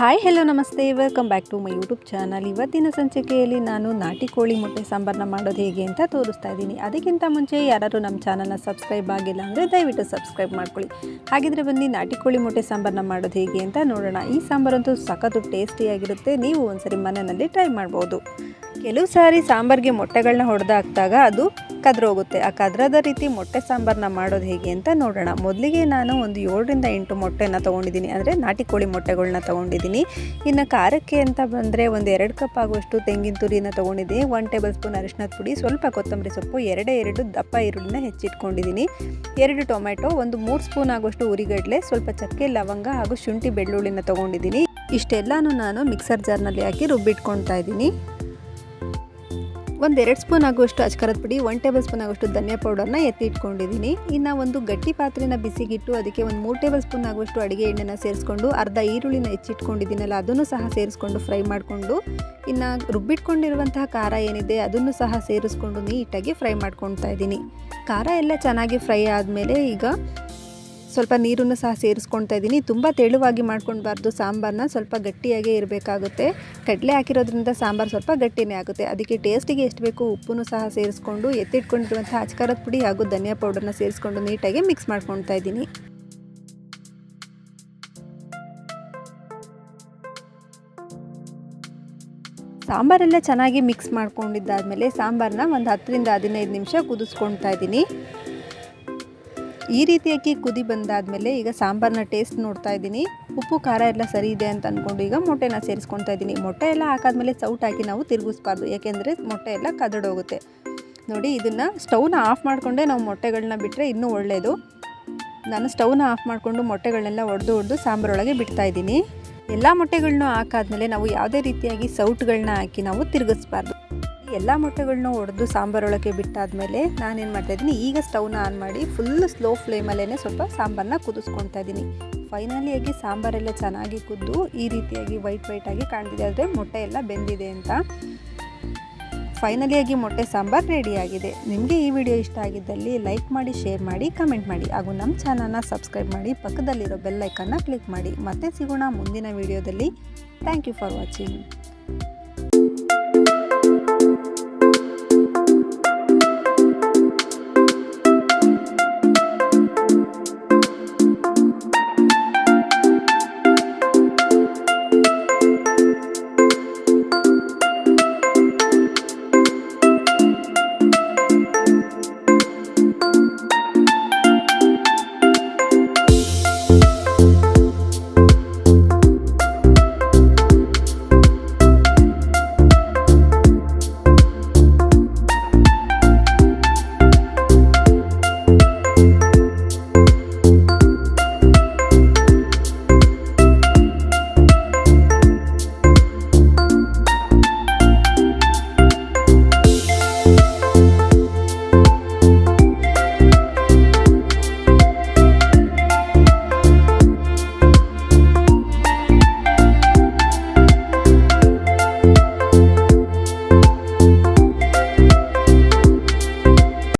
Hi hello ನಮಸ್ತೆ, welcome back to my YouTube channel. ಇವತ್ತಿನ ಸಂಚಿಕೆಯಲ್ಲಿ ನಾನು ನಾಟಿ ಕೋಳಿ ಮೊಟ್ಟೆ ಸಾಂಬಾರನ್ನ ಮಾಡೋದು ಹೇಗೆ ಅಂತ ತೋರಿಸ್ತಾ ಇದ್ದೀನಿ. ಅದಕ್ಕಿಂತ ಮುಂಚೆ ಯಾರಾದರೂ ನಮ್ಮ ಚಾನಲ್ನ ಸಬ್ಸ್ಕ್ರೈಬ್ ಆಗಿಲ್ಲ ಅಂದರೆ ದಯವಿಟ್ಟು ಸಬ್ಸ್ಕ್ರೈಬ್ ಮಾಡ್ಕೊಳ್ಳಿ. ಹಾಗಿದ್ರೆ ಬನ್ನಿ ನಾಟಿ ಕೋಳಿ ಮೊಟ್ಟೆ ಸಾಂಬಾರನ್ನ ಮಾಡೋದು ಹೇಗೆ ಅಂತ ನೋಡೋಣ. ಈ ಸಾಂಬಾರಂತೂ ಸಖತ್ತು ಟೇಸ್ಟಿಯಾಗಿರುತ್ತೆ. ನೀವು ಒಂದ್ಸರಿ ಮನೆಯಲ್ಲಿ ಟ್ರೈ ಮಾಡ್ಬೋದು. ಕೆಲವು ಸಾರಿ ಸಾಂಬಾರಿಗೆ ಮೊಟ್ಟೆಗಳನ್ನ ಹೊಡೆದಾಕ್ದಾಗ ಅದು ಕದ್ರೋಗುತ್ತೆ. ಆ ಕದ್ರದ ರೀತಿ ಮೊಟ್ಟೆ ಸಾಂಬಾರನ್ನ ಮಾಡೋದು ಹೇಗೆ ಅಂತ ನೋಡೋಣ. ಮೊದಲಿಗೆ ನಾನು ಒಂದು 7ರಿಂದ 8 ಮೊಟ್ಟೆನ ತೊಗೊಂಡಿದ್ದೀನಿ, ಅಂದರೆ ನಾಟಿ ಕೋಳಿ ಮೊಟ್ಟೆಗಳನ್ನ ತೊಗೊಂಡಿದ್ದೀನಿ. ಇನ್ನು ಖಾರಕ್ಕೆ ಅಂತ ಬಂದರೆ ಒಂದು 2 ಕಪ್ ಆಗುವಷ್ಟು ತೆಂಗಿನ ತುರಿನ ತೊಗೊಂಡಿದ್ದೀನಿ, 1 ಟೇಬಲ್ ಸ್ಪೂನ್ ಅರಿಶಿನದ ಪುಡಿ, ಸ್ವಲ್ಪ ಕೊತ್ತಂಬರಿ ಸೊಪ್ಪು, 2 ದಪ್ಪ ಈರುಳ್ಳಿನ ಹೆಚ್ಚಿಟ್ಕೊಂಡಿದ್ದೀನಿ, 2 ಟೊಮೆಟೊ, ಒಂದು 3 ಸ್ಪೂನ್ ಆಗುವಷ್ಟು ಉರಿಗಡಲೆ, ಸ್ವಲ್ಪ ಚಕ್ಕೆ ಲವಂಗ ಹಾಗೂ ಶುಂಠಿ ಬೆಳ್ಳುಳ್ಳಿನ ತೊಗೊಂಡಿದ್ದೀನಿ. ಇಷ್ಟೆಲ್ಲನೂ ನಾನು ಮಿಕ್ಸರ್ ಜಾರ್ನಲ್ಲಿ ಹಾಕಿ ರುಬ್ಬಿಟ್ಕೊಳ್ತಾ ಇದ್ದೀನಿ. ಒಂದು 2 ಸ್ಪೂನ್ ಆಗುವಷ್ಟು ಅಚ್ಕಾರದ ಪುಡಿ, 1 ಟೇಬಲ್ ಸ್ಪೂನ್ ಆಗುವಷ್ಟು ಧನಿಯಾ ಪೌಡರ್ನ ಎತ್ತಿ ಇಟ್ಕೊಂಡಿದ್ದೀನಿ. ಇನ್ನು ಒಂದು ಗಟ್ಟಿ ಪಾತ್ರೆನ ಬಿಸಿಗಿಟ್ಟು ಅದಕ್ಕೆ ಒಂದು 3 ಟೇಬಲ್ ಸ್ಪೂನ್ ಆಗುವಷ್ಟು ಅಡುಗೆ ಎಣ್ಣೆನ ಸೇರಿಸ್ಕೊಂಡು ಅರ್ಧ ಈರುಳ್ಳಿನ ಹೆಚ್ಚಿಟ್ಕೊಂಡಿದ್ದೀನಲ್ಲ ಅದನ್ನು ಸಹ ಸೇರಿಸ್ಕೊಂಡು ಫ್ರೈ ಮಾಡಿಕೊಂಡು, ಇನ್ನು ರುಬ್ಬಿಟ್ಕೊಂಡಿರುವಂತಹ ಖಾರ ಏನಿದೆ ಅದನ್ನು ಸಹ ಸೇರಿಸ್ಕೊಂಡು ನೀಟಾಗಿ ಫ್ರೈ ಮಾಡ್ಕೊಳ್ತಾ ಇದ್ದೀನಿ. ಖಾರ ಎಲ್ಲ ಚೆನ್ನಾಗಿ ಫ್ರೈ ಆದಮೇಲೆ ಈಗ ಸ್ವಲ್ಪ ನೀರನ್ನು ಸಹ ಸೇರಿಸ್ಕೊಳ್ತಾ ಇದ್ದೀನಿ. ತುಂಬ ತೆಳುವಾಗಿ ಮಾಡ್ಕೊಳ್ಬಾರ್ದು, ಸಾಂಬಾರನ್ನ ಸ್ವಲ್ಪ ಗಟ್ಟಿಯಾಗೇ ಇರಬೇಕಾಗುತ್ತೆ. ಕಡಲೆ ಹಾಕಿರೋದ್ರಿಂದ ಸಾಂಬಾರು ಸ್ವಲ್ಪ ಗಟ್ಟಿನೇ ಆಗುತ್ತೆ. ಅದಕ್ಕೆ ಟೇಸ್ಟಿಗೆ ಎಷ್ಟು ಬೇಕು ಉಪ್ಪನ್ನು ಸಹ ಸೇರಿಸ್ಕೊಂಡು ಎತ್ತಿಟ್ಕೊಂಡಿರುವಂಥ ಅಚ್ಕಾರದ ಪುಡಿ ಹಾಗೂ ಧನಿಯಾ ಪೌಡರ್ನ ಸೇರಿಸ್ಕೊಂಡು ನೀಟಾಗಿ ಮಿಕ್ಸ್ ಮಾಡ್ಕೊಳ್ತಾ ಇದ್ದೀನಿ. ಸಾಂಬಾರೆಲ್ಲ ಚೆನ್ನಾಗಿ ಮಿಕ್ಸ್ ಮಾಡ್ಕೊಂಡಿದ್ದಾದಮೇಲೆ ಸಾಂಬಾರನ್ನ ಒಂದು 10ರಿಂದ 15 ನಿಮಿಷ ಕುದಿಸ್ಕೊಳ್ತಾ ಇದ್ದೀನಿ. ಈ ರೀತಿಯಾಗಿ ಕುದಿ ಬಂದಾದಮೇಲೆ ಈಗ ಸಾಂಬಾರನ್ನ ಟೇಸ್ಟ್ ನೋಡ್ತಾ ಇದ್ದೀನಿ. ಉಪ್ಪು ಖಾರ ಎಲ್ಲ ಸರಿ ಇದೆ ಅಂತ ಅಂದ್ಕೊಂಡು ಈಗ ಮೊಟ್ಟೆನ ಸೇರಿಸ್ಕೊಳ್ತಾ ಇದ್ದೀನಿ. ಮೊಟ್ಟೆ ಎಲ್ಲ ಹಾಕಾದ್ಮೇಲೆ ಸೌಟ್ ಹಾಕಿ ನಾವು ತಿರುಗಿಸ್ಬಾರ್ದು, ಯಾಕೆಂದರೆ ಮೊಟ್ಟೆ ಎಲ್ಲ ಕದಡೋಗುತ್ತೆ. ನೋಡಿ, ಇದನ್ನು ಸ್ಟವ್ನ ಆಫ್ ಮಾಡಿಕೊಂಡೇ ನಾವು ಮೊಟ್ಟೆಗಳನ್ನ ಬಿಟ್ಟರೆ ಇನ್ನೂ ಒಳ್ಳೆಯದು. ನಾನು ಸ್ಟವ್ನ ಆಫ್ ಮಾಡಿಕೊಂಡು ಮೊಟ್ಟೆಗಳನ್ನೆಲ್ಲ ಒಡೆದು ಸಾಂಬಾರೊಳಗೆ ಬಿಡ್ತಾ ಇದ್ದೀನಿ. ಎಲ್ಲ ಮೊಟ್ಟೆಗಳನ್ನೂ ಹಾಕಾದ್ಮೇಲೆ ನಾವು ಯಾವುದೇ ರೀತಿಯಾಗಿ ಸೌಟ್ಗಳನ್ನ ಹಾಕಿ ನಾವು ತಿರುಗಿಸ್ಬಾರ್ದು. ಎಲ್ಲ ಮೊಟ್ಟೆಗಳನ್ನ ಒಡೆದು ಸಾಂಬಾರೊಳಗೆ ಬಿಟ್ಟಾದಮೇಲೆ ನಾನೇನು ಮಾಡ್ತಾಯಿದ್ದೀನಿ, ಈಗ ಸ್ಟವ್ನ ಆನ್ ಮಾಡಿ ಫುಲ್ ಸ್ಲೋ ಫ್ಲೇಮಲ್ಲೇ ಸ್ವಲ್ಪ ಸಾಂಬಾರನ್ನ ಕುದಿಸ್ಕೊಳ್ತಾ ಇದ್ದೀನಿ. ಫೈನಲಿಯಾಗಿ ಸಾಂಬಾರೆಲ್ಲ ಚೆನ್ನಾಗಿ ಕುದ್ದು ಈ ರೀತಿಯಾಗಿ ವೈಟಾಗಿ ಕಾಣ್ತಿದೆ, ಆದರೆ ಮೊಟ್ಟೆ ಎಲ್ಲ ಬೆಂದಿದೆ ಅಂತ. ಫೈನಲಿಯಾಗಿ ಮೊಟ್ಟೆ ಸಾಂಬಾರು ರೆಡಿಯಾಗಿದೆ. ನಿಮಗೆ ಈ ವಿಡಿಯೋ ಇಷ್ಟ ಆಗಿದ್ದಲ್ಲಿ ಲೈಕ್ ಮಾಡಿ, ಶೇರ್ ಮಾಡಿ, ಕಮೆಂಟ್ ಮಾಡಿ ಹಾಗೂ ನಮ್ಮ ಚಾನಲ್ನ ಸಬ್ಸ್ಕ್ರೈಬ್ ಮಾಡಿ, ಪಕ್ಕದಲ್ಲಿರೋ ಬೆಲ್ ಐಕನ್ನ ಕ್ಲಿಕ್ ಮಾಡಿ. ಮತ್ತೆ ಸಿಗೋಣ ಮುಂದಿನ ವಿಡಿಯೋದಲ್ಲಿ. Thank you for watching.